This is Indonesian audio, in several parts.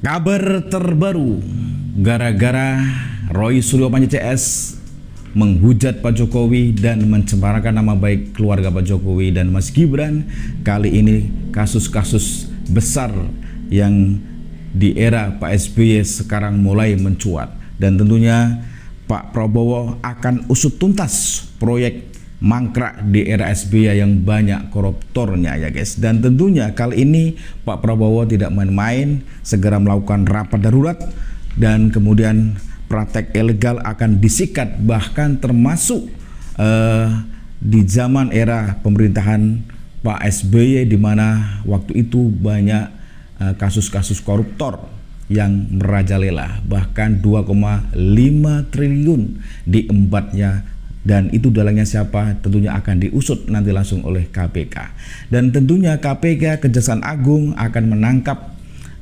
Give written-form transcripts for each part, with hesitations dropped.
Kabar terbaru, gara-gara Roy Suryo Panji CS menghujat Pak Jokowi dan mencemarakan nama baik keluarga Pak Jokowi dan Mas Gibran. Kali ini kasus-kasus besar yang di era Pak SBY sekarang mulai mencuat. Dan tentunya Pak Prabowo akan usut tuntas proyek mangkrak di era SBY yang banyak koruptornya ya guys. Dan tentunya kali ini Pak Prabowo tidak main-main, segera melakukan rapat darurat dan kemudian praktek ilegal akan disikat, bahkan termasuk di zaman era pemerintahan Pak SBY di mana waktu itu banyak kasus-kasus koruptor yang merajalela, bahkan 2,5 triliun diembatnya. Dan itu dalangnya siapa? Tentunya akan diusut nanti langsung oleh KPK. Dan tentunya KPK, Kejaksaan Agung akan menangkap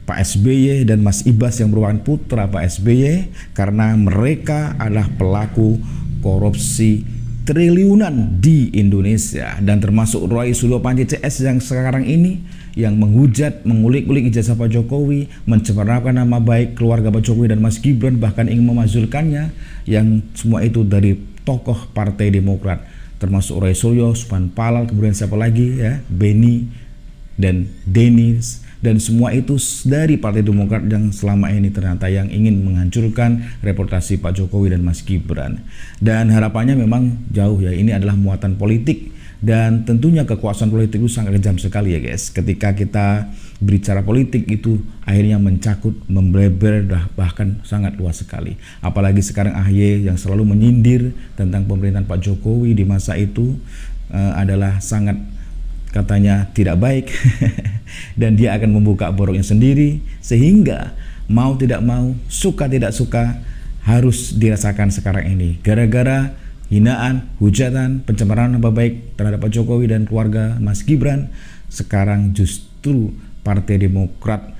Pak SBY dan Mas Ibas yang merupakan putra Pak SBY karena mereka adalah pelaku korupsi triliunan di Indonesia. Dan termasuk Roy Suryo Panji CS yang sekarang ini yang menghujat, mengulik-ulik ijazah Pak Jokowi, mencemarakan nama baik keluarga Pak Jokowi dan Mas Gibran, bahkan ingin memazulkannya, yang semua itu dari tokoh Partai Demokrat, termasuk Roy Suryo, Subhan Palal, kemudian siapa lagi ya, Beni dan Denis, dan semua itu dari Partai Demokrat yang selama ini ternyata yang ingin menghancurkan reputasi Pak Jokowi dan Mas Gibran. Dan harapannya memang jauh ya, ini adalah muatan politik. Dan tentunya kekuasaan politik itu sangat kejam sekali ya guys. Ketika kita berbicara politik itu akhirnya mencakut, membleber, bahkan sangat luas sekali. Apalagi sekarang AHY yang selalu menyindir tentang pemerintahan Pak Jokowi di masa itu adalah sangat katanya tidak baik. Dan dia akan membuka boroknya sendiri, sehingga mau tidak mau, suka tidak suka harus dirasakan sekarang ini. Gara-gara hinaan, hujatan, pencemaran nama baik terhadap Pak Jokowi dan keluarga Mas Gibran, sekarang justru Partai Demokrat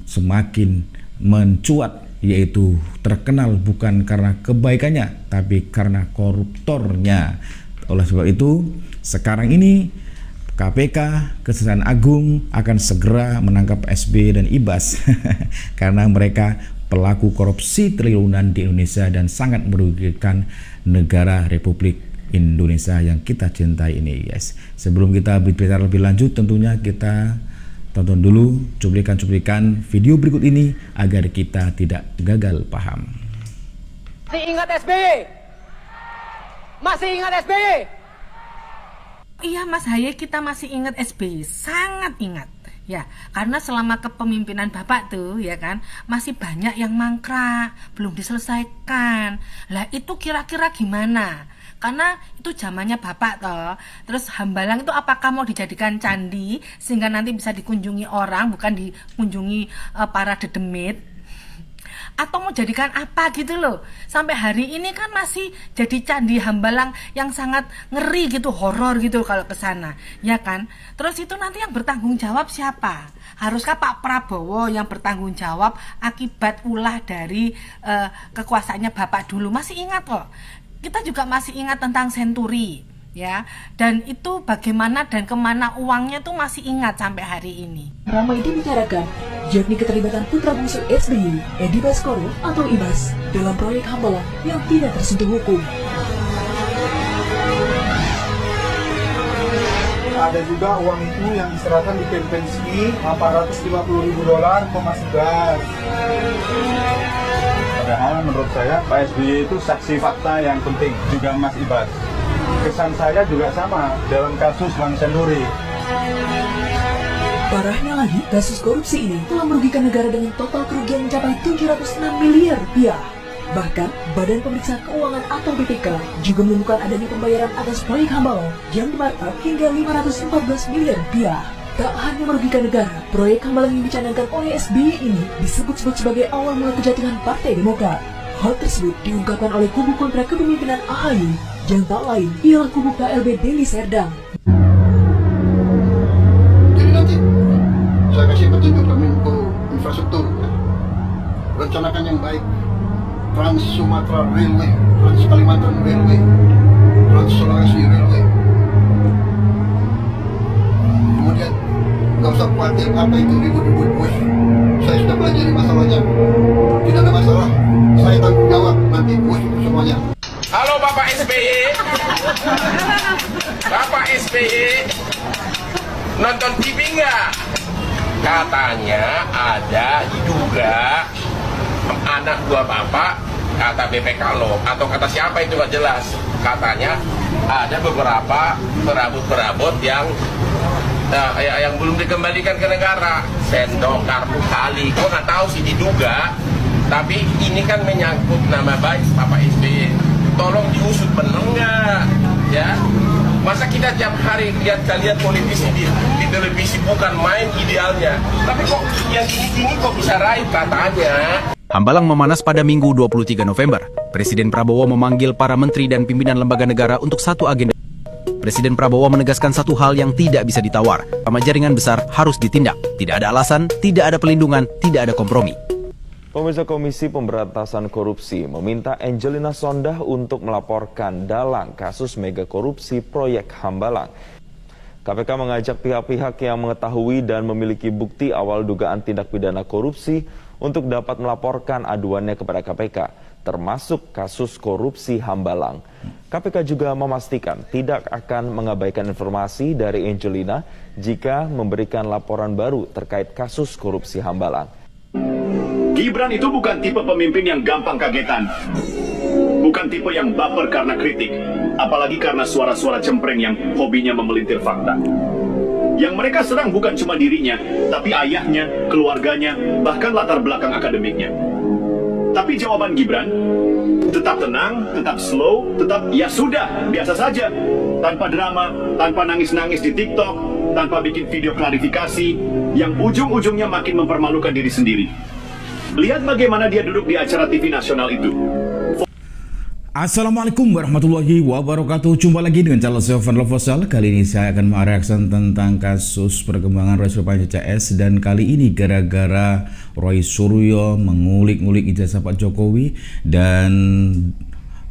semakin mencuat, yaitu terkenal bukan karena kebaikannya tapi karena koruptornya. Oleh sebab itu sekarang ini KPK, Kejaksaan Agung akan segera menangkap SBY dan Ibas karena mereka pelaku korupsi triliunan di Indonesia dan sangat merugikan negara Republik Indonesia yang kita cintai ini guys. Sebelum kita berbicara lebih lanjut, tentunya kita tonton dulu cuplikan-cuplikan video berikut ini agar kita tidak gagal paham. Masih ingat SBY? Masih ingat SBY? Iya Mas Haye, kita masih ingat SBY, sangat ingat. Ya, karena selama kepemimpinan Bapak tuh ya kan, masih banyak yang mangkrak, belum diselesaikan. Lah itu kira-kira gimana? Karena itu zamannya Bapak toh. Terus Hambalang itu apakah mau dijadikan candi sehingga nanti bisa dikunjungi orang, bukan dikunjungi para dedemit? Atau mau jadikan apa gitu loh. Sampai hari ini kan masih jadi candi Hambalang yang sangat ngeri gitu, horor gitu kalau ke sana, ya kan? Terus itu nanti yang bertanggung jawab siapa? Haruskah Pak Prabowo yang bertanggung jawab akibat ulah dari kekuasaannya Bapak dulu? Masih ingat kok. Kita juga masih ingat tentang Senturi, ya. Dan itu bagaimana dan kemana uangnya tuh masih ingat sampai hari ini. Ramai dibicarakan, yakni keterlibatan putra bungsu SBY, Edi Baskoro atau Ibas, dalam proyek Hambalang yang tidak tersentuh hukum. Ada juga uang itu yang diserahkan di pensi $850.000 ke Mas Ibas. Padahal menurut saya Pak SBY itu saksi fakta yang penting, juga Mas Ibas. Kesan saya juga sama dalam kasus Bank Senturi. Parahnya lagi, kasus korupsi ini telah merugikan negara dengan total kerugian mencapai 706 miliar rupiah. Bahkan, Badan Pemeriksa Keuangan atau BPK juga menemukan adanya pembayaran atas proyek Hambalang yang dimarkup hingga 514 miliar rupiah. Tak hanya merugikan negara, proyek Hambalang yang dicanangkan oleh SBY ini disebut-sebut sebagai awal mula kejatuhan Partai Demokrat. Hal tersebut diungkapkan oleh kubu kontra kepemimpinan AHY yang tak lain ialah kubu KLB Deli Serdang. Jadi nanti saya kasih petunjuk ke Menko Infrastruktur, rencanakan yang baik. Trans Sumatera Railway, Trans Kalimantan Railway, Trans Sulawesi Railway. Kemudian nggak usah khawatir apa itu ribut-ribut bus. Saya sudah belajar di masa nonton TV nggak? Katanya ada diduga anak buah bapak, kata BPK lo atau kata siapa itu nggak jelas. Katanya ada beberapa perabot-perabot yang belum dikembalikan ke negara, sendok, kartu, tali. Gue nggak tahu sih, diduga. Tapi ini kan menyangkut nama baik Bapak SBY. Tolong diusut, bener nggak? Ya, masa kita tiap hari lihat kalian politisi di televisi bukan main idealnya. Tapi kok yang gini-gini kok bisa raih katanya? Hambalang memanas pada Minggu 23 November. Presiden Prabowo memanggil para menteri dan pimpinan lembaga negara untuk satu agenda. Presiden Prabowo menegaskan satu hal yang tidak bisa ditawar. Sama jaringan besar harus ditindak. Tidak ada alasan, tidak ada pelindungan, tidak ada kompromi. Pemirsa, Komisi Pemberantasan Korupsi meminta Angelina Sondah untuk melaporkan dalang kasus mega korupsi proyek Hambalang. KPK mengajak pihak-pihak yang mengetahui dan memiliki bukti awal dugaan tindak pidana korupsi untuk dapat melaporkan aduannya kepada KPK, termasuk kasus korupsi Hambalang. KPK juga memastikan tidak akan mengabaikan informasi dari Angelina jika memberikan laporan baru terkait kasus korupsi Hambalang. Gibran itu bukan tipe pemimpin yang gampang kagetan. Bukan tipe yang baper karena kritik, apalagi karena suara-suara cempreng yang hobinya memelintir fakta. Yang mereka serang bukan cuma dirinya, tapi ayahnya, keluarganya, bahkan latar belakang akademiknya. Tapi jawaban Gibran, tetap tenang, tetap slow, tetap ya sudah, biasa saja. Tanpa drama, tanpa nangis-nangis di TikTok, tanpa bikin video klarifikasi, yang ujung-ujungnya makin mempermalukan diri sendiri. Lihat bagaimana dia duduk di acara TV nasional itu. Assalamualaikum warahmatullahi wabarakatuh. Jumpa lagi dengan channel saya Van Lovosal. Kali ini saya akan mereaksi tentang kasus perkembangan Roy Suryo CS. Dan kali ini gara-gara Roy Suryo mengulik-ngulik ijazah Pak Jokowi dan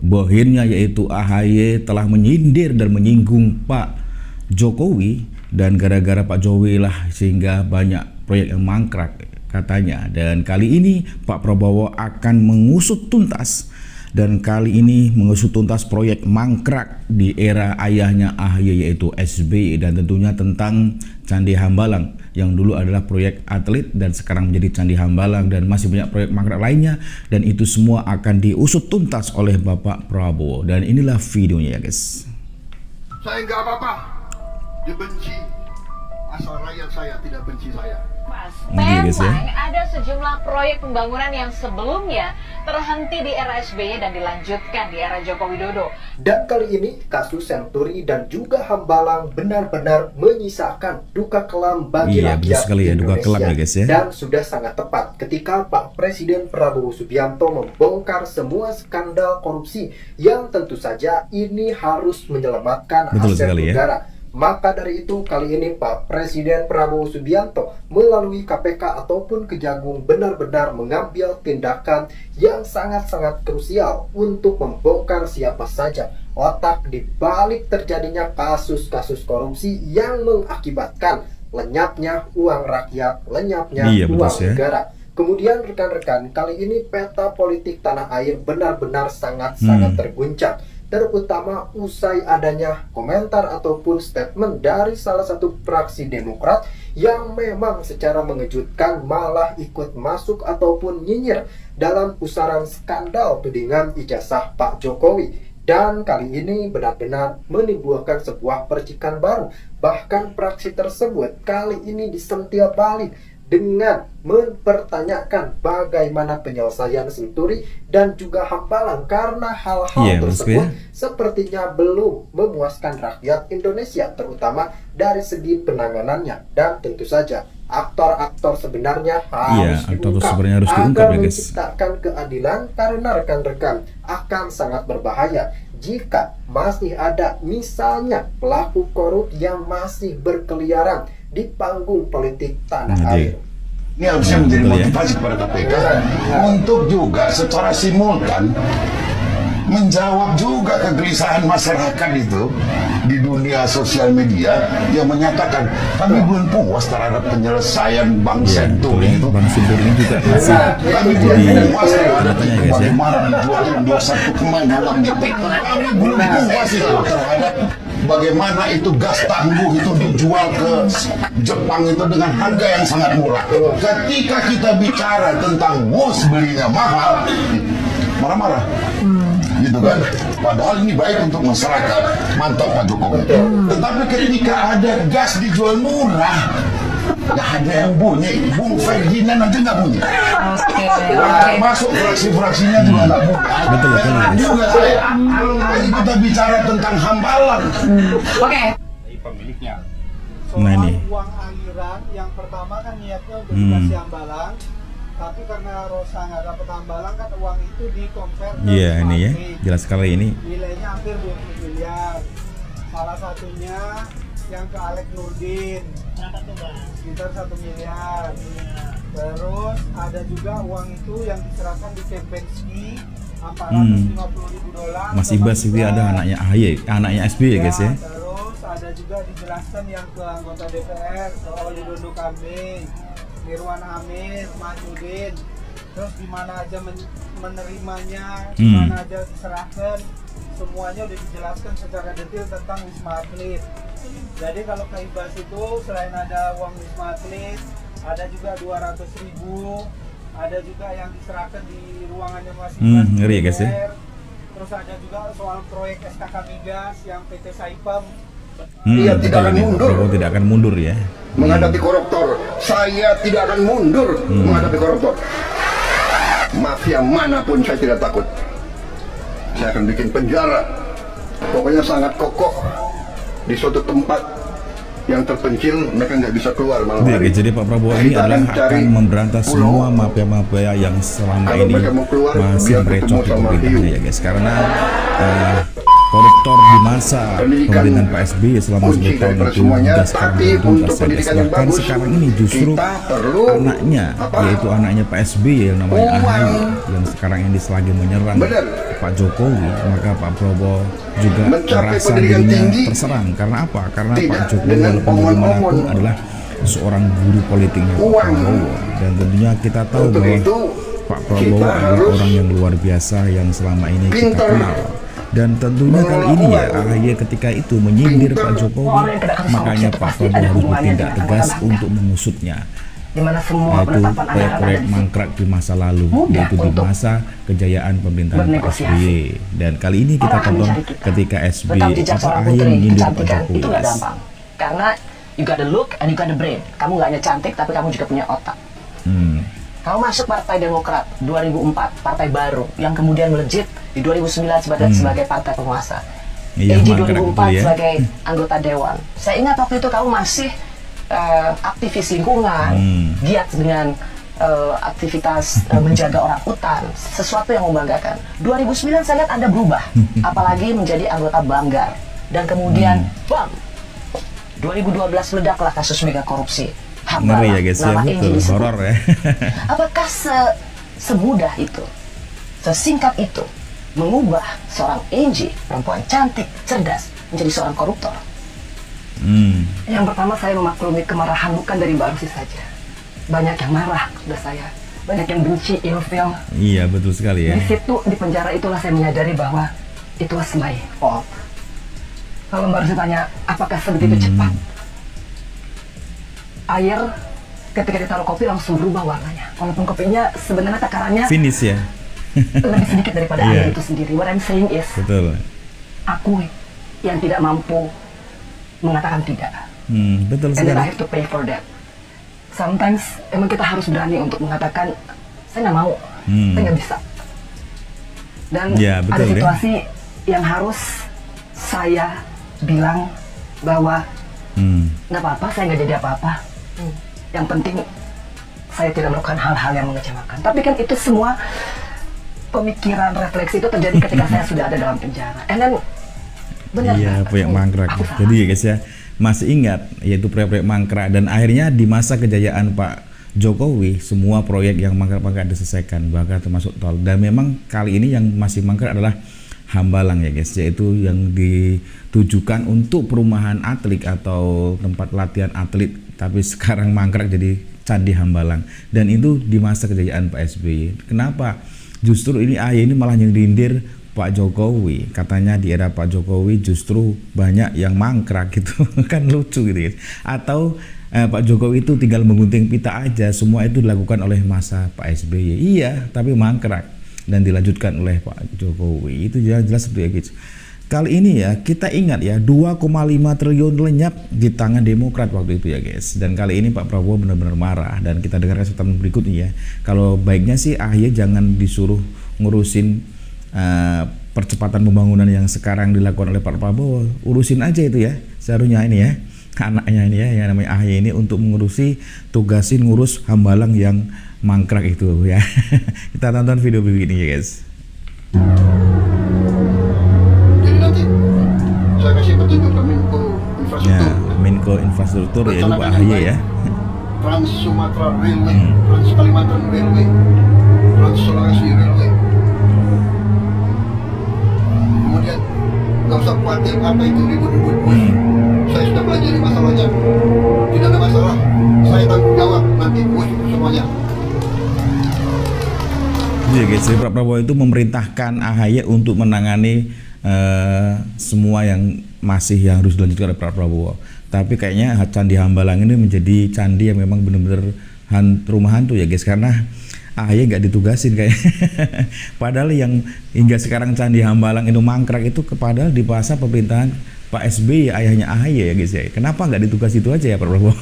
bohirnya yaitu AHY telah menyindir dan menyinggung Pak Jokowi. Dan gara-gara Pak Jokowi lah sehingga banyak proyek yang mangkrak katanya. Dan kali ini Pak Prabowo akan mengusut tuntas. Dan kali ini mengusut tuntas proyek mangkrak di era ayahnya AHY yaitu SBY. Dan tentunya tentang Candi Hambalang yang dulu adalah proyek atlet dan sekarang menjadi Candi Hambalang. Dan masih banyak proyek mangkrak lainnya. Dan itu semua akan diusut tuntas oleh Bapak Prabowo. Dan inilah videonya ya guys. Saya nggak apa-apa dibenci, asal rakyat saya tidak benci saya. Mas, Ini memang ada sejumlah proyek pembangunan yang sebelumnya terhenti di era SBY dan dilanjutkan di era Joko Widodo. Dan kali ini kasus Senturi dan juga Hambalang benar-benar menyisakan duka kelam bagi rakyat ya, duka kelam ya guys ya. Dan sudah sangat tepat ketika Pak Presiden Prabowo Subianto membongkar semua skandal korupsi yang tentu saja ini harus menyelamatkan aset negara. Maka dari itu kali ini Pak Presiden Prabowo Subianto melalui KPK ataupun Kejagung benar-benar mengambil tindakan yang sangat-sangat krusial untuk membongkar siapa saja otak di balik terjadinya kasus-kasus korupsi yang mengakibatkan lenyapnya uang rakyat, lenyapnya uang negara. Kemudian rekan-rekan, kali ini peta politik tanah air benar-benar sangat-sangat terguncang. Terutama usai adanya komentar ataupun statement dari salah satu fraksi Demokrat yang memang secara mengejutkan malah ikut masuk ataupun nyinyir dalam pusaran skandal tudingan ijazah Pak Jokowi. Dan kali ini benar-benar menimbulkan sebuah percikan baru. Bahkan fraksi tersebut kali ini disentil balik dengan mempertanyakan bagaimana penyelesaian Senturi dan juga Hambalang karena hal-hal tersebut sepertinya belum memuaskan rakyat Indonesia, terutama dari segi penanganannya. Dan tentu saja aktor-aktor sebenarnya harus diungkap agar menciptakan keadilan, karena rekan-rekan akan sangat berbahaya jika masih ada misalnya pelaku korup yang masih berkeliaran di panggung politik tanah air. Ini harusnya menjadi motivasi kepada KPK untuk juga secara simultan menjawab juga kegelisahan masyarakat itu di dunia sosial media yang menyatakan kami belum puas terhadap penyelesaian Bank Senturi itu. Bank Senturi juga masih kami belum puas terhadap bagaimana di 2021 kemarin dalam detik. Kami belum puas itu terhadap bagaimana itu gas tangguh itu dijual ke Jepang itu dengan harga yang sangat murah. Ketika kita bicara tentang MUS belinya mahal, marah-marah. Gitu kan, padahal ini baik untuk masyarakat, mantap Pak Jokowi. Tetapi ketika ada gas dijual murah, nggak ada yang bunyi. Bung Ferdinand aja nggak bunyi. Masuk fraksi-fraksinya juga nggak bunyi. Betul. Juga saya. Belum lagi kita bicara tentang Hambalang. Pemiliknya. Nah ini. Uang aliran yang pertama kan niatnya udah dikasih Hambalang, tapi karena Rosa nggak dapat Hambalang kan uang itu dikonvert ke Iya ini ya, Smartfren. jelas sekali ini. Nilainya hampir 20 miliar. Salah satunya yang ke Alek Nurdin, sekitar 1 miliar. Terus ada juga uang itu yang diserahkan di Kempensky $450.000. Mas Ibas itu ada anaknya AHY, anaknya SBY ya guys ya. Terus ada juga dijelaskan yang ke anggota DPR, ke Olidondo Kambing, Mirwan Amir, Masudin. Terus di mana aja menerimanya, di mana aja diserahkan, semuanya udah dijelaskan secara detail tentang Wisma Atlet. Jadi kalau ke Ibas itu selain ada uang Wisma Atlet, ada juga 200.000, ada juga yang diserahkan di ruangannya Mas Ibas. Ngeri ya guys ya. Terus ada juga soal proyek SKK Migas yang PT Saipem. Dia tidak akan mundur. Prabowo tidak akan mundur ya. Menghadapi koruptor. Saya tidak akan mundur menghadapi koruptor. Mafia manapun saya tidak takut. Saya akan bikin penjara. Pokoknya sangat kokoh di suatu tempat yang terpencil, mereka nggak bisa keluar malam hari. Jadi Pak Prabowo ini adalah akan memberantas semua mafia-mafia yang selama ini masih merecok di pemerintahannya ya guys. Karena koruptor di masa pemerintahan Pak SBY selama 10 tahun itu sudah sekarang tuntas ya guys. Bahkan sekarang ini justru anaknya, yaitu anaknya Pak SBY yang namanya AHY, yang sekarang ini selagi menyerang Pak Jokowi, maka Pak Prabowo juga merasa dirinya terserang. Karena apa? Karena Pak Jokowi walaupun bagaimanapun adalah seorang guru politiknya Pak Prabowo, dan tentunya kita tahu bahwa Pak Prabowo adalah orang yang luar biasa yang selama ini kita kenal. Dan tentunya kali ini ya AHY ketika itu menyindir Pak Jokowi, makanya Pak Prabowo harus bertindak tegas untuk mengusutnya. Yaitu proyek-proyek mangkrak di masa lalu, yaitu di masa kejayaan pemerintahan Pak SBY. Dan kali ini kita tonton ketika SBY AHY menyindir Pak Jokowi. Itu gak gampang, karena you got the look and you got the brain. Kamu gak hanya cantik, tapi kamu juga punya otak. Kamu masuk Partai Demokrat 2004, partai baru yang kemudian melejit di 2009 sebagai partai penguasa. EJ 2004 ya. Sebagai anggota dewan. Saya ingat waktu itu kamu masih aktivis lingkungan, giat dengan aktivitas menjaga orang hutan, sesuatu yang membanggakan. 2009 saya lihat Anda berubah, apalagi menjadi anggota Banggar. Dan kemudian, bam, 2012 meledaklah kasus mega korupsi. Ngeri ya guys ya, betul, horor ya. Apakah semudah itu, sesingkat itu, mengubah seorang Angie, perempuan cantik, cerdas, menjadi seorang koruptor? Yang pertama, saya memaklumi kemarahan bukan dari Mbak Rusi saja. Banyak yang marah sudah saya, banyak yang benci, ilfil. Iya betul sekali ya. Di situ, di penjara itulah saya menyadari bahwa itu was my fault. Kalau Mbak Rusi tanya, apakah sebegitu cepat? Air ketika ditaruh kopi langsung berubah warnanya, walaupun kopinya sebenarnya takarannya finish ya, lebih sedikit daripada air itu sendiri. What I'm saying is, betul, aku yang tidak mampu mengatakan tidak, betul and then I sekali. have to pay for that. Sometimes emang kita harus berani untuk mengatakan saya nggak mau, saya nggak bisa. Dan ya, betul, ada situasi yang harus saya bilang bahwa nggak apa-apa, saya nggak jadi apa-apa. Yang penting saya tidak melakukan hal-hal yang mengecewakan. Tapi kan itu semua pemikiran, refleksi itu terjadi ketika saya sudah ada dalam penjara. And then benar. Iya, proyek mangkrak. Jadi ya guys ya, masih ingat yaitu proyek mangkrak, dan akhirnya di masa kejayaan Pak Jokowi semua proyek yang mangkrak diselesaikan, bahkan termasuk tol. Dan memang kali ini yang masih mangkrak adalah Hambalang ya guys, yaitu yang ditujukan untuk perumahan atlet atau tempat latihan atlet, tapi sekarang mangkrak jadi Candi Hambalang, dan itu di masa kejayaan Pak SBY. Kenapa? Justru ini AHY ini malah nyindir Pak Jokowi. Katanya di era Pak Jokowi justru banyak yang mangkrak gitu. Kan lucu gitu ya. Atau Pak Jokowi itu tinggal menggunting pita aja, semua itu dilakukan oleh masa Pak SBY. Iya, tapi mangkrak dan dilanjutkan oleh Pak Jokowi. Itu jelas itu ya guys. Kali ini ya kita ingat ya 2,5 triliun lenyap di tangan Demokrat waktu itu ya guys. Dan kali ini Pak Prabowo benar-benar marah, dan kita dengarkan statement berikutnya ya. Kalau baiknya sih AHY jangan disuruh ngurusin percepatan pembangunan yang sekarang dilakukan oleh Pak Prabowo, urusin aja itu ya seharusnya ini ya, anaknya ini ya yang namanya AHY ini untuk mengurusi, tugasin ngurus Hambalang yang mangkrak itu ya. Kita tonton video begini ya guys. Jadi nanti saya kasih petunjuk ke Menko Infrastruktur. Ya, Menko Infrastruktur yaitu Pak AHY ya. Trans Sumatera Railway, Trans Kalimantan Railway, Trans Sulawesi Railway. Kemudian nggak usah khawatir apa itu ribut-ribut. Saya sudah pelajari masalahnya, tidak ada masalah. Saya tanggung jawab nanti semuanya. Iya guys, Pak Prabowo itu memerintahkan AHY untuk menangani semua yang masih yang harus dilanjutkan oleh Pak Prabowo. Tapi kayaknya Candi Hambalang ini menjadi candi yang memang benar-benar rumah hantu ya guys, karena AHY nggak ditugasin kayak. Padahal yang hingga sekarang Candi Hambalang itu mangkrak itu padahal di masa pemerintahan Pak SBY, ayahnya AHY ya guys ya. Kenapa nggak ditugas itu aja ya Pak Prabowo?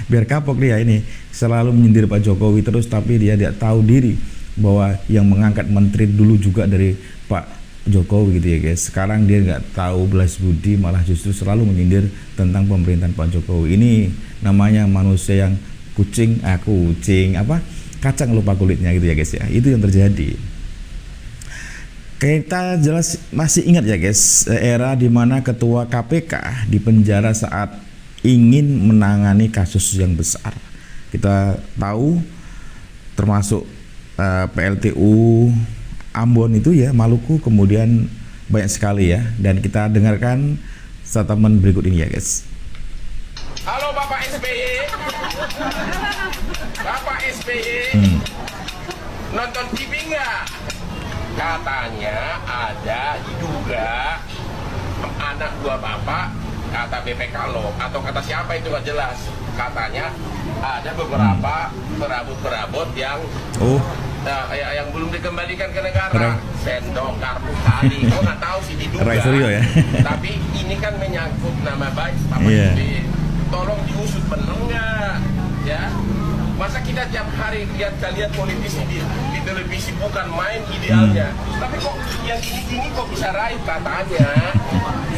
Biar kapok dia ini selalu menyindir Pak Jokowi terus, tapi dia tidak tahu diri bahwa yang mengangkat menteri dulu juga dari Pak Jokowi gitu ya guys. Sekarang dia nggak tahu belas budi, malah justru selalu menyindir tentang pemerintahan Pak Jokowi. Ini namanya manusia yang kucing kacang lupa kulitnya gitu ya guys ya. Itu yang terjadi. Kita jelas masih ingat ya guys, era dimana ketua KPK dipenjara saat ingin menangani kasus yang besar. Kita tahu termasuk PLTU Ambon itu ya, Maluku, kemudian banyak sekali ya. Dan kita dengarkan statement berikut ini ya guys. Halo Bapak SBY. Bapak SBY. Nonton TV nggak? Katanya ada diduga anak buah Bapak, kata BPK loh, atau kata siapa itu nggak jelas. Katanya ada beberapa perabot-perabot yang yang belum dikembalikan ke negara. Sendok, kartu tali, kau nggak tahu sih diduga. Ya? Tapi ini kan menyangkut nama baik Bapak SBY. Tolong diusut benar nggak? Ya. Masa kita tiap hari lihat kalian politisi di televisi bukan main idealnya. Tapi kok yang gini-gini kok bisa raih katanya.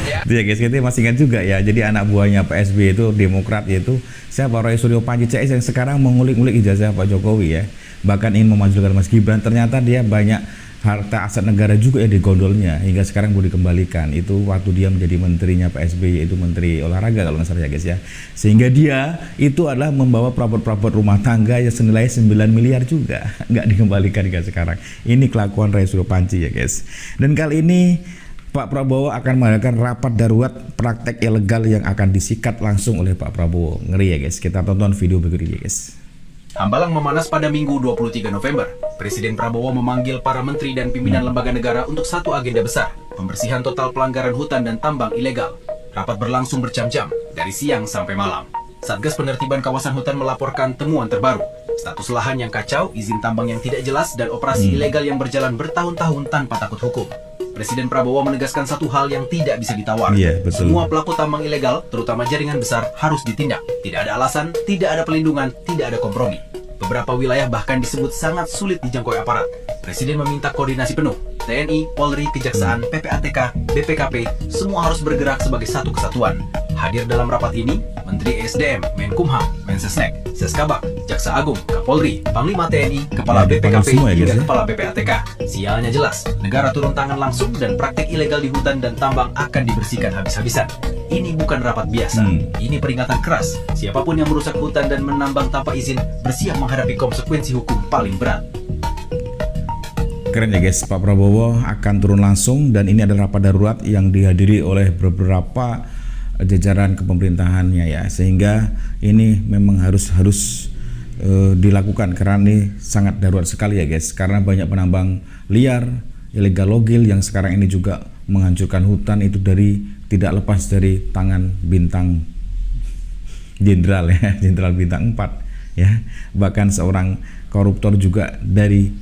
Ya. Ya guys, kita masih ingat juga ya. Jadi anak buahnya Pak SBY itu Demokrat, yaitu siapa, Roy Suryo Panji CS, yang sekarang mengulik-ngulik ijazah Pak Jokowi ya. Bahkan ingin memajukan Mas Gibran. Ternyata dia banyak harta aset negara juga ya di gondolnya, hingga sekarang boleh dikembalikan. Itu waktu dia menjadi menterinya Pak SBY, yaitu Menteri Olahraga kalau nggak salah ya guys ya. Sehingga dia itu adalah membawa perabot-perabot rumah tangga yang senilai 9 miliar juga nggak dikembalikan hingga sekarang. Ini kelakuan Roy Suryo Panji ya guys. Dan kali ini Pak Prabowo akan mengadakan rapat darurat praktek ilegal yang akan disikat langsung oleh Pak Prabowo. Ngeri ya guys. Kita tonton video berikut ini guys. Hambalang memanas pada Minggu 23 November. Presiden Prabowo memanggil para menteri dan pimpinan lembaga negara untuk satu agenda besar, pembersihan total pelanggaran hutan dan tambang ilegal. Rapat berlangsung berjam-jam, dari siang sampai malam. Satgas Penertiban Kawasan Hutan melaporkan temuan terbaru, status lahan yang kacau, izin tambang yang tidak jelas, dan operasi ilegal yang berjalan bertahun-tahun tanpa takut hukum. Presiden Prabowo menegaskan satu hal yang tidak bisa ditawar. Semua pelaku tambang ilegal, terutama jaringan besar, harus ditindak. Tidak ada alasan, tidak ada pelindungan, tidak ada kompromi. Beberapa wilayah bahkan disebut sangat sulit dijangkau aparat. Presiden meminta koordinasi penuh. TNI, Polri, Kejaksaan, PPATK, BPKP, semua harus bergerak sebagai satu kesatuan. Hadir dalam rapat ini, Menteri ESDM, Menkumham, Mensesnek, Seskabak, Jaksa Agung, Kapolri, Panglima TNI, Kepala BPKP, hingga Kepala PPATK. Sialnya jelas, negara turun tangan langsung dan praktik ilegal di hutan dan tambang akan dibersihkan habis-habisan. Ini bukan rapat biasa, ini peringatan keras. Siapapun yang merusak hutan dan menambang tanpa izin, bersiap menghadapi konsekuensi hukum paling berat. Keren ya guys, Pak Prabowo akan turun langsung, dan ini adalah rapat darurat yang dihadiri oleh beberapa jajaran kepemerintahannya ya, sehingga ini memang harus dilakukan karena ini sangat darurat sekali ya guys, karena banyak penambang liar illegal logil yang sekarang ini juga menghancurkan hutan itu tidak lepas dari tangan bintang jenderal ya, jenderal bintang 4 ya. Bahkan seorang koruptor juga dari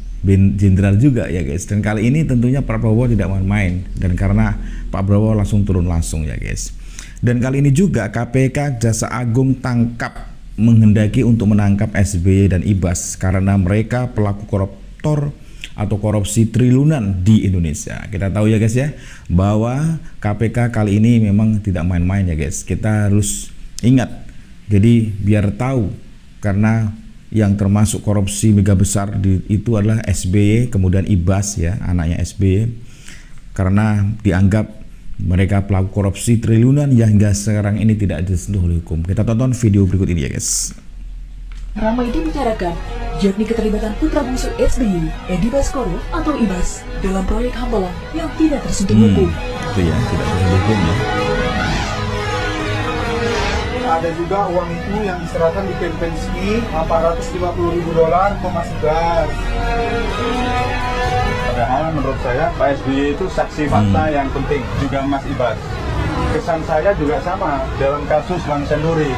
jenderal juga ya guys. Dan kali ini tentunya Pak Prabowo tidak main-main, dan karena Pak Prabowo langsung turun langsung ya guys. Dan kali ini juga KPK Jaksa Agung tangkap menghendaki untuk menangkap SBY dan Ibas karena mereka pelaku koruptor atau korupsi triliunan di Indonesia. Kita tahu ya guys ya, bahwa KPK kali ini memang tidak main-main ya guys. Kita harus ingat, jadi biar tahu, karena yang termasuk korupsi mega besar itu adalah SBY, kemudian Ibas ya, anaknya SBY, karena dianggap mereka pelaku korupsi triliunan yang hingga sekarang ini tidak disentuh oleh hukum. Kita tonton video berikut ini ya guys. Ramai dibicarakan, yakni keterlibatan putra bungsu SBY, Edi Baskoro atau Ibas, dalam proyek Hambalang yang tidak tersentuh hukum. Itu ya, tidak tersentuh hukum ya. Ada juga uang itu yang diserahkan di Kempenski, $450.000 ke Mas Ibas. Padahal menurut saya Pak SBY itu saksi fakta yang penting, juga Mas Ibas. Kesan saya juga sama dalam kasus Bang Senduri.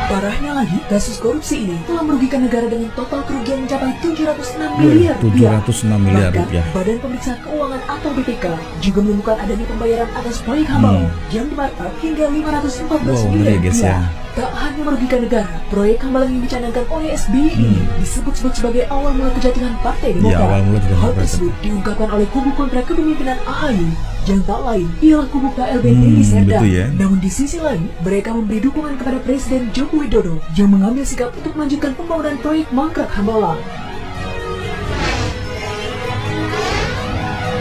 Parahnya lagi, kasus korupsi ini telah merugikan negara dengan total kerugian mencapai 706 miliar rupiah. 706 miliar rupiah. Badan Pemeriksa Keuangan atau BPK juga menemukan adanya pembayaran atas proyek Hambalang yang dimarkup hingga 514 miliar rupiah. Tak hanya merugikan negara, proyek Hambalang yang dicanangkan oleh SBY ini disebut-sebut sebagai awal mula kejatuhan Partai Demokrat. Hal tersebut diungkapkan oleh kubu kontra kepemimpinan AHY yang tak lain ialah kubu KLB Deli Serdang. Namun di sisi lain, mereka memberi dukungan kepada Presiden Joko Widodo yang mengambil sikap untuk melanjutkan pembangunan proyek mangkrak Hambalang.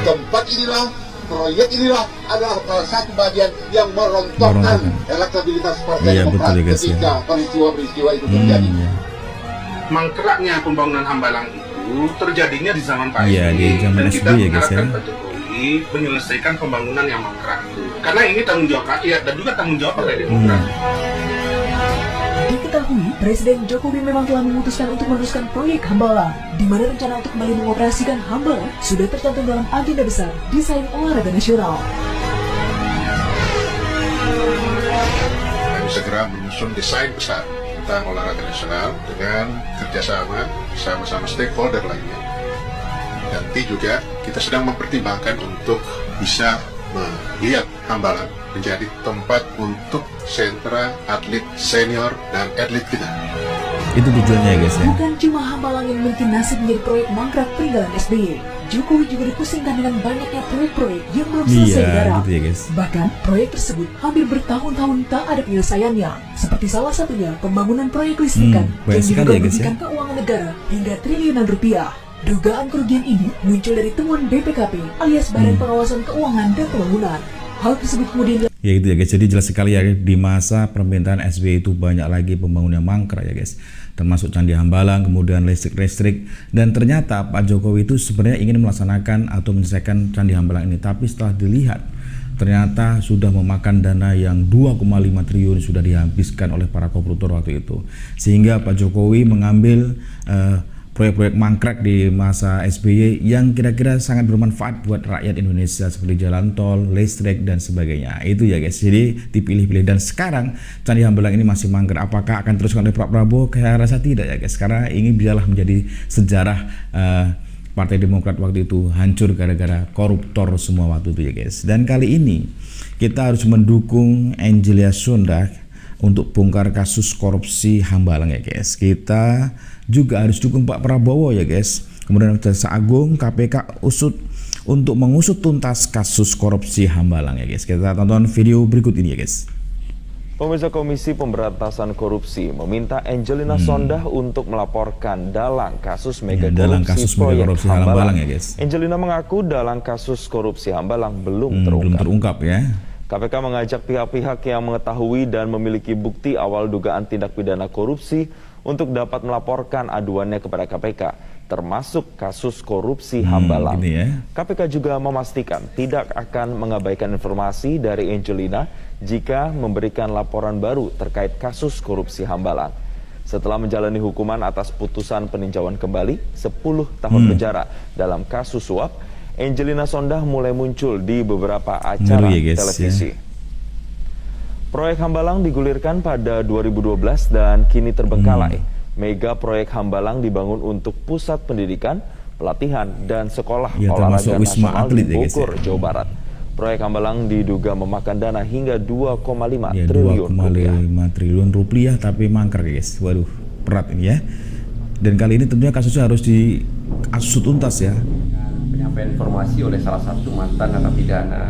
Tempat inilah, proyek inilah adalah salah satu bagian yang merontokkan elektabilitas Partai Demokrat ketika peristiwa-peristiwa itu terjadi. Mangkraknya pembangunan Hambalang itu terjadinya di zaman Pak SBY. Iya, di zaman SBY ya guys ya. Menyelesaikan pembangunan yang mangkrak itu. Karena ini tanggung jawab rakyat dan juga tanggung jawab Partai Demokrat. Diketahui, Presiden Jokowi memang telah memutuskan untuk meneruskan proyek Hambalang, di mana rencana untuk kembali mengoperasikan Hambalang sudah tercantum dalam agenda besar desain olahraga nasional. Kami segera menyusun desain besar tentang olahraga nasional dengan kerjasama sama-sama stakeholder lainnya. Nanti juga kita sedang mempertimbangkan untuk bisa melihat Hambalang menjadi tempat untuk sentra atlet senior dan atlet kita. Itu tujuannya ya guys ya. Bukan cuma Hambalang yang memiliki nasib menjadi proyek mangkrak peninggalan SBY. Jokowi juga dipusingkan dengan banyaknya proyek-proyek yang belum selesai garap. Gitu ya guys. Bahkan proyek tersebut hampir bertahun-tahun tak ada penyelesaiannya. Seperti salah satunya pembangunan proyek listrikan yang diduga merugikan keuangan negara hingga triliunan rupiah. Dugaan kerugian ini muncul dari temuan BPKP alias Badan Pengawasan Keuangan dan Pembangunan. Hal tersebut kemudian ya itu ya guys, jadi jelas sekali ya, di masa pemerintahan SBY itu banyak lagi pembangunan mangkrak ya guys, termasuk Candi Hambalang, kemudian listrik, dan ternyata Pak Jokowi itu sebenarnya ingin melaksanakan atau menyelesaikan Candi Hambalang ini, tapi setelah dilihat ternyata sudah memakan dana yang 2,5 triliun sudah dihabiskan oleh para koruptor waktu itu, sehingga Pak Jokowi mengambil proyek-proyek mangkrak di masa SBY yang kira-kira sangat bermanfaat buat rakyat Indonesia seperti jalan tol, listrik, dan sebagainya. Itu ya guys, jadi dipilih-pilih. Dan sekarang Candi Hambalang ini masih mangkrak. Apakah akan teruskan oleh Pak Prabowo? Saya rasa tidak ya guys, karena ini biarlah menjadi sejarah Partai Demokrat waktu itu hancur gara-gara koruptor semua waktu itu ya guys. Dan kali ini kita harus mendukung Angelia Sondah untuk bongkar kasus korupsi Hambalang ya guys. Kita juga harus dukung Pak Prabowo ya guys. Kemudian Jaksa Agung, KPK usut untuk mengusut tuntas kasus korupsi Hambalang ya guys. Kita tonton video berikut ini ya guys. Pemirsa, Komisi Pemberantasan Korupsi meminta Angelina Sondah untuk melaporkan dalang kasus mega korupsi proyek Hambalang ya guys. Angelina mengaku dalang kasus korupsi Hambalang belum terungkap ya. KPK mengajak pihak-pihak yang mengetahui dan memiliki bukti awal dugaan tindak pidana korupsi untuk dapat melaporkan aduannya kepada KPK, termasuk kasus korupsi Hambalang. KPK juga memastikan tidak akan mengabaikan informasi dari Angelina jika memberikan laporan baru terkait kasus korupsi Hambalang. Setelah menjalani hukuman atas putusan peninjauan kembali 10 tahun penjara dalam kasus suap, Angelina Sondah mulai muncul di beberapa acara televisi. Proyek Hambalang digulirkan pada 2012 dan kini terbengkalai. Mega proyek Hambalang dibangun untuk pusat pendidikan, pelatihan, dan sekolah olahraga nasional di Bogor, Jawa Barat. Proyek Hambalang diduga memakan dana hingga 2,5 triliun rupiah. 2,5 triliun rupiah tapi mangkrak guys. Waduh, berat ini ya. Dan kali ini tentunya kasusnya harus diusut tuntas ya. Penyampaian informasi oleh salah satu mantan narapidana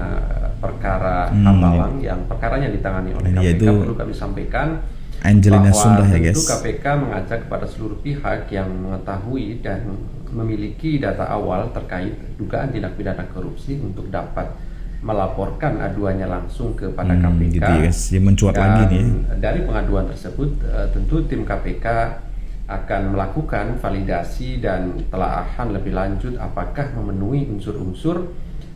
perkara Hambalang yang perkaranya ditangani oleh KPK, perlu kami sampaikan Angelina Sondah ya tentu guys. KPK mengajak kepada seluruh pihak yang mengetahui dan memiliki data awal terkait dugaan tindak pidana korupsi untuk dapat melaporkan aduannya langsung kepada KPK. Gitu ya guys, ya mencuat lagi nih. Dari pengaduan tersebut tentu tim KPK akan melakukan validasi dan telaahan lebih lanjut apakah memenuhi unsur-unsur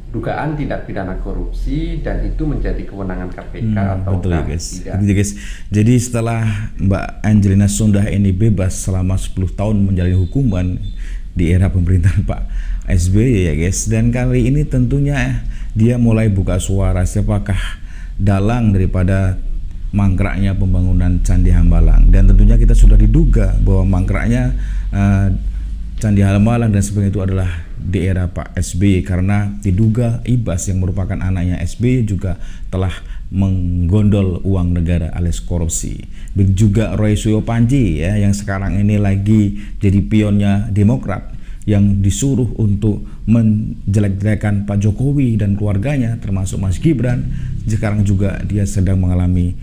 dugaan tindak pidana korupsi dan itu menjadi kewenangan KPK atau betul ya guys. Gitu guys. Jadi setelah Mbak Angelina Sondah ini bebas selama 10 tahun menjalani hukuman di era pemerintahan Pak SBY ya guys, dan kali ini tentunya dia mulai buka suara siapakah dalang daripada mangkraknya pembangunan Candi Hambalang. Dan tentunya kita sudah diduga bahwa mangkraknya Candi Hambalang dan sebagainya itu adalah di era Pak SBY, karena diduga Ibas yang merupakan anaknya SBY juga telah menggondol uang negara alias korupsi. Begitu juga Roy Suryo Panji ya, yang sekarang ini lagi jadi pionnya Demokrat yang disuruh untuk menjelek-jelekan Pak Jokowi dan keluarganya termasuk Mas Gibran. Sekarang juga dia sedang mengalami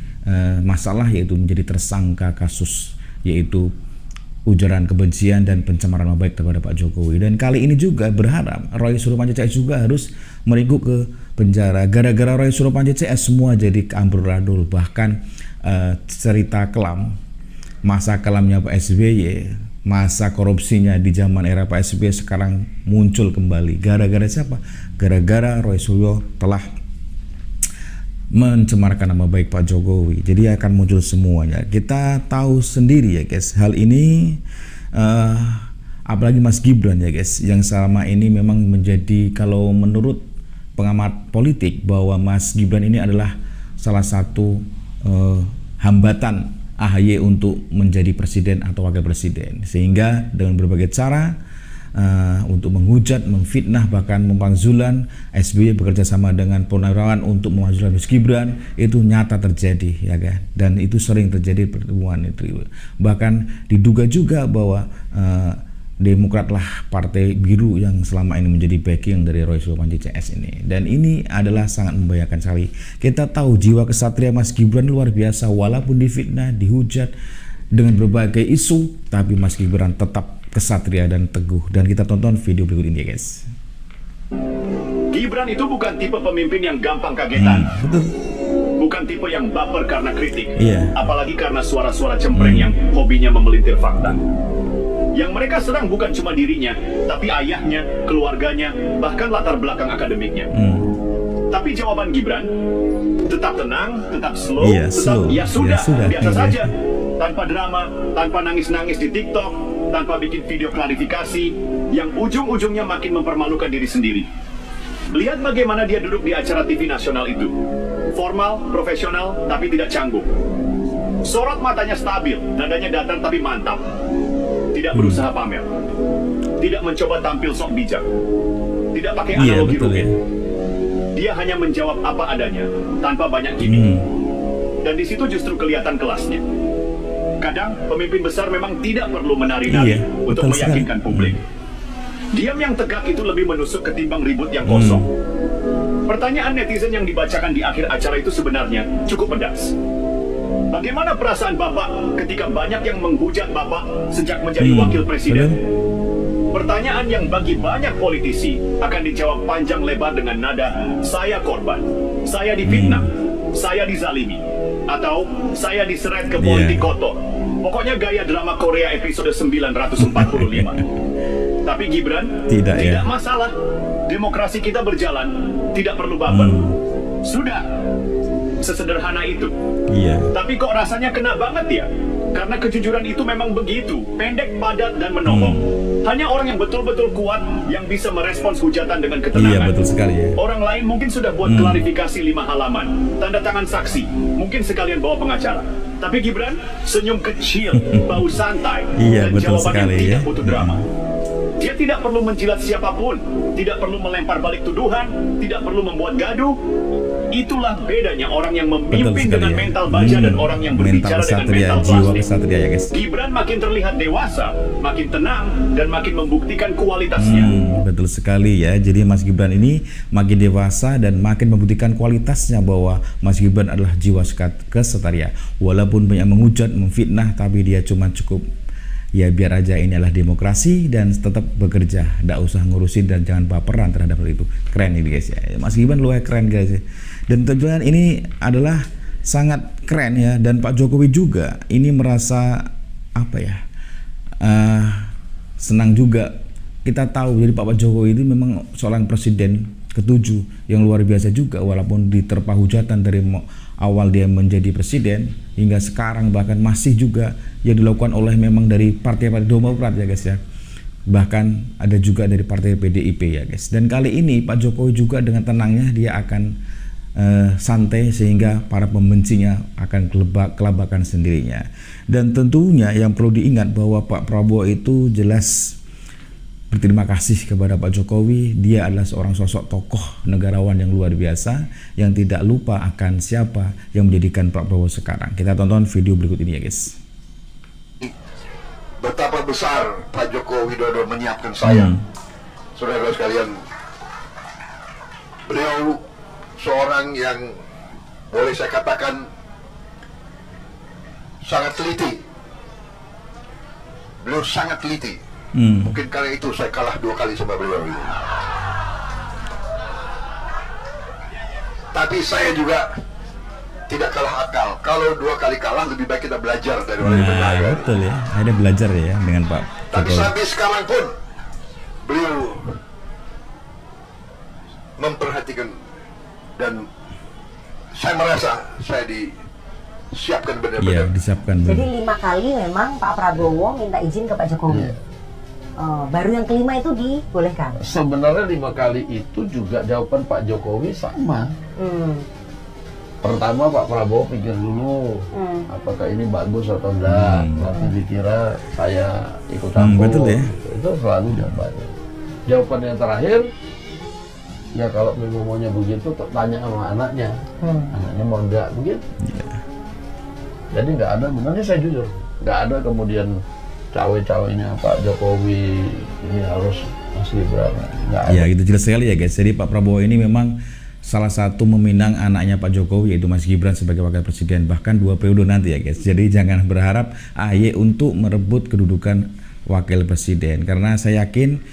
masalah, yaitu menjadi tersangka kasus yaitu ujaran kebencian dan pencemaran nama baik kepada Pak Jokowi. Dan kali ini juga berharap Roy Suryo Panji CS juga harus meringkuk ke penjara. Gara-gara Roy Suryo Panji CS semua jadi amburadul. Bahkan cerita kelam, masa kelamnya Pak SBY, masa korupsinya di zaman era Pak SBY sekarang muncul kembali. Gara-gara siapa? Gara-gara Roy Suryo telah mencemarkan nama baik Pak Jokowi. Jadi akan muncul semuanya. Kita tahu sendiri ya guys, hal ini apalagi Mas Gibran ya guys, yang selama ini memang menjadi, kalau menurut pengamat politik, bahwa Mas Gibran ini adalah salah satu hambatan AHY untuk menjadi presiden atau wakil presiden, sehingga dengan berbagai cara untuk menghujat, memfitnah, bahkan memangzulan SBY bekerja sama dengan Purnawirawan untuk memangzulan Mas Gibran, itu nyata terjadi ya kan, dan itu sering terjadi pertemuan itu. Bahkan diduga juga bahwa Demokrat lah partai biru yang selama ini menjadi backing dari Roy Suryo Panji CS ini, dan ini adalah sangat membahayakan sekali. Kita tahu jiwa kesatria Mas Gibran luar biasa, walaupun difitnah, dihujat dengan berbagai isu, tapi Mas Gibran tetap kesatria dan teguh. Dan kita tonton video berikut ini ya guys. Gibran itu bukan tipe pemimpin yang gampang kagetan. Betul. Bukan tipe yang baper karena kritik, apalagi karena suara-suara cempreng yang hobinya memelintir fakta. Yang mereka serang bukan cuma dirinya, tapi ayahnya, keluarganya, bahkan latar belakang akademiknya. Tapi jawaban Gibran tetap tenang, tetap slow, tetap ya sudah, biasa saja. Tanpa drama, tanpa nangis-nangis di TikTok, tanpa bikin video klarifikasi yang ujung-ujungnya makin mempermalukan diri sendiri. Lihat bagaimana dia duduk di acara TV nasional itu. Formal, profesional, tapi tidak canggung. Sorot matanya stabil, nadanya datar tapi mantap. Tidak berusaha pamer, tidak mencoba tampil sok bijak, tidak pakai analogi rumit. Dia hanya menjawab apa adanya, tanpa banyak gimmick. Dan di situ justru kelihatan kelasnya. Kadang pemimpin besar memang tidak perlu menari-nari untuk meyakinkan publik. Diam yang tegak itu lebih menusuk ketimbang ribut yang kosong. Pertanyaan netizen yang dibacakan di akhir acara itu sebenarnya cukup pedas. Bagaimana perasaan Bapak ketika banyak yang menghujat Bapak sejak menjadi wakil presiden? Pertanyaan yang bagi banyak politisi akan dijawab panjang lebar dengan nada, saya korban, saya difitnah, saya dizalimi, atau saya diseret ke politik kotor. Pokoknya gaya drama Korea episode 945. Tapi Gibran, tidak masalah. Demokrasi kita berjalan, tidak perlu baper. Sudah. Sesederhana itu. Tapi kok rasanya kena banget ya? Karena kejujuran itu memang begitu, pendek, padat, dan menolong. Hanya orang yang betul-betul kuat yang bisa merespons hujatan dengan ketenangan. Iya, betul sekali ya. Orang lain mungkin sudah buat klarifikasi 5 halaman, tanda tangan saksi, mungkin sekalian bawa pengacara. Tapi Gibran senyum kecil, bau santai, Iya, dan betul jawaban yang sekali tidak ya. butuh drama. Dia tidak perlu menjilat siapapun, tidak perlu melempar balik tuduhan, tidak perlu membuat gaduh. Itulah bedanya orang yang memimpin dengan ya. mental baja dan orang yang berbicara dengan kesatria, mental jiwa plastik. kesatria ya guys. Gibran makin terlihat dewasa, makin tenang, dan makin membuktikan kualitasnya. Betul sekali ya. Jadi Mas Gibran ini makin dewasa dan makin membuktikan kualitasnya bahwa Mas Gibran adalah jiwa kesatria. Walaupun banyak menghujat, memfitnah, tapi dia cuma cukup ya biar aja ini adalah demokrasi dan tetap bekerja, tidak usah ngurusin dan jangan baperan terhadap hal itu. Keren ini guys ya. Mas Gibran luar keren guys ya. Dan tentunya ini adalah sangat keren ya, dan Pak Jokowi juga ini merasa apa ya, senang juga. Kita tahu jadi Pak Jokowi itu memang seorang presiden ke-7 yang luar biasa juga, walaupun diterpa hujatan dari awal dia menjadi presiden hingga sekarang, bahkan masih juga yang dilakukan oleh memang dari partai-partai Demokrat ya guys ya, bahkan ada juga dari partai PDIP ya guys. Dan kali ini Pak Jokowi juga dengan tenangnya dia akan santai sehingga para pembencinya akan kelabakan sendirinya. Dan tentunya yang perlu diingat bahwa Pak Prabowo itu jelas berterima kasih kepada Pak Jokowi. Dia adalah seorang sosok tokoh negarawan yang luar biasa yang tidak lupa akan siapa yang menjadikan Pak Prabowo sekarang. Kita tonton video berikut ini ya guys. Betapa besar Pak Joko Widodo menyiapkan saya. Saudara sekalian, beliau seorang yang boleh saya katakan sangat teliti. Beliau sangat teliti. Mungkin kali itu saya kalah 2 kali sama beliau. Tapi saya juga tidak kalah akal. Kalau 2 kali kalah, lebih baik kita belajar dari orang yang benar. Betul ya, ada belajar ya dengan Pak Tapi Jokowi. sampai sekarang pun beliau memperhatikan, dan saya merasa saya disiapkan benar-benar. Iya, disiapkan. Jadi 5 kali memang Pak Prabowo minta izin ke Pak Jokowi. Baru yang kelima itu dibolehkan. Sebenarnya 5 kali itu juga jawaban Pak Jokowi sama. Pertama Pak Prabowo pikir dulu apakah ini bagus atau enggak. Nanti dikira saya ikut campur. Betul ya. Itu selalu jawabannya. Jawaban yang terakhir, ya kalau memang maunya begitu, tanya sama anaknya. Anaknya mau enggak begitu. Jadi nggak ada, benarnya saya jujur, nggak ada kemudian cawe-cawenya Pak Jokowi ini harus Mas Gibran. Ya itu jelas sekali ya guys. Jadi Pak Prabowo ini memang salah satu meminang anaknya Pak Jokowi, yaitu Mas Gibran sebagai wakil presiden, bahkan 2 periode nanti ya guys. Jadi jangan berharap AHY untuk merebut kedudukan wakil presiden, karena saya yakin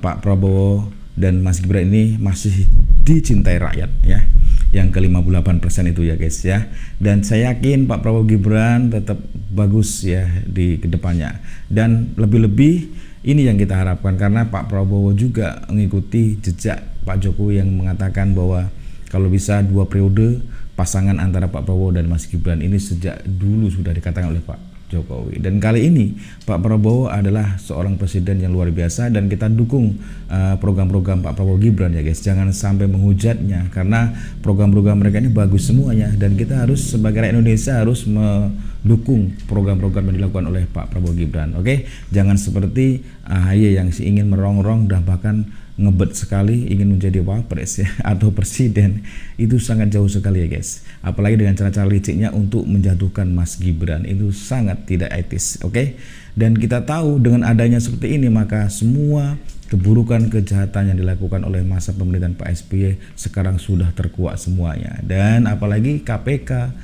Pak Prabowo dan Mas Gibran ini masih dicintai rakyat ya, yang ke-58% itu ya guys ya. Dan saya yakin Pak Prabowo Gibran tetap bagus ya di kedepannya. Dan lebih-lebih ini yang kita harapkan, karena Pak Prabowo juga mengikuti jejak Pak Jokowi yang mengatakan bahwa kalau bisa 2 periode pasangan antara Pak Prabowo dan Mas Gibran ini sejak dulu sudah dikatakan oleh Pak Jokowi. Dan kali ini Pak Prabowo adalah seorang presiden yang luar biasa, dan kita dukung program-program Pak Prabowo Gibran ya guys. Jangan sampai menghujatnya, karena program-program mereka ini bagus semuanya, dan kita harus sebagai rakyat Indonesia harus mendukung program-program yang dilakukan oleh Pak Prabowo Gibran. Oke, jangan seperti AHY yang ingin merongrong dan bahkan ngebet sekali ingin menjadi wapres ya atau presiden. Itu sangat jauh sekali ya guys. Apalagi dengan cara-cara liciknya untuk menjatuhkan Mas Gibran, itu sangat tidak etis. Oke? Dan kita tahu dengan adanya seperti ini, maka semua keburukan kejahatan yang dilakukan oleh masa pemerintahan Pak SBY sekarang sudah terkuak semuanya. Dan apalagi KPK,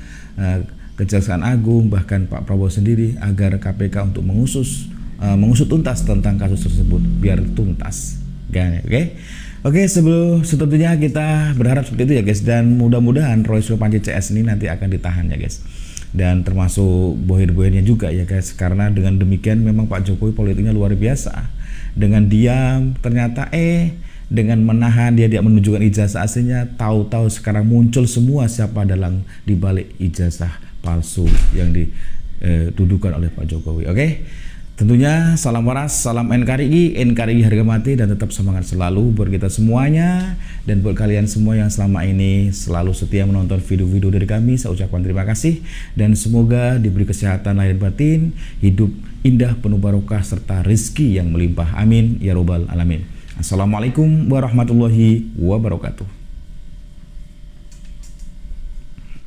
Kejaksaan Agung, bahkan Pak Prabowo sendiri, agar KPK untuk mengusut tuntas tentang kasus tersebut biar tuntas. Oke, sebelum tentunya kita berharap seperti itu ya guys, dan mudah-mudahan Roy Suryo Panji CS ini nanti akan ditahan ya guys, dan termasuk bohir-bohirnya juga ya guys, karena dengan demikian memang Pak Jokowi politiknya luar biasa. Dengan diam ternyata dengan menahan dia tidak menunjukkan ijazah aslinya, tahu-tahu sekarang muncul semua siapa di balik ijazah palsu yang dudukan oleh Pak Jokowi. Oke. Tentunya salam waras, salam NKRI harga mati, dan tetap semangat selalu buat kita semuanya. Dan buat kalian semua yang selama ini selalu setia menonton video-video dari kami, saya ucapkan terima kasih. Dan semoga diberi kesehatan lahir batin, hidup indah penuh barokah, serta rezeki yang melimpah. Amin ya robbal alamin. Assalamualaikum warahmatullahi wabarakatuh.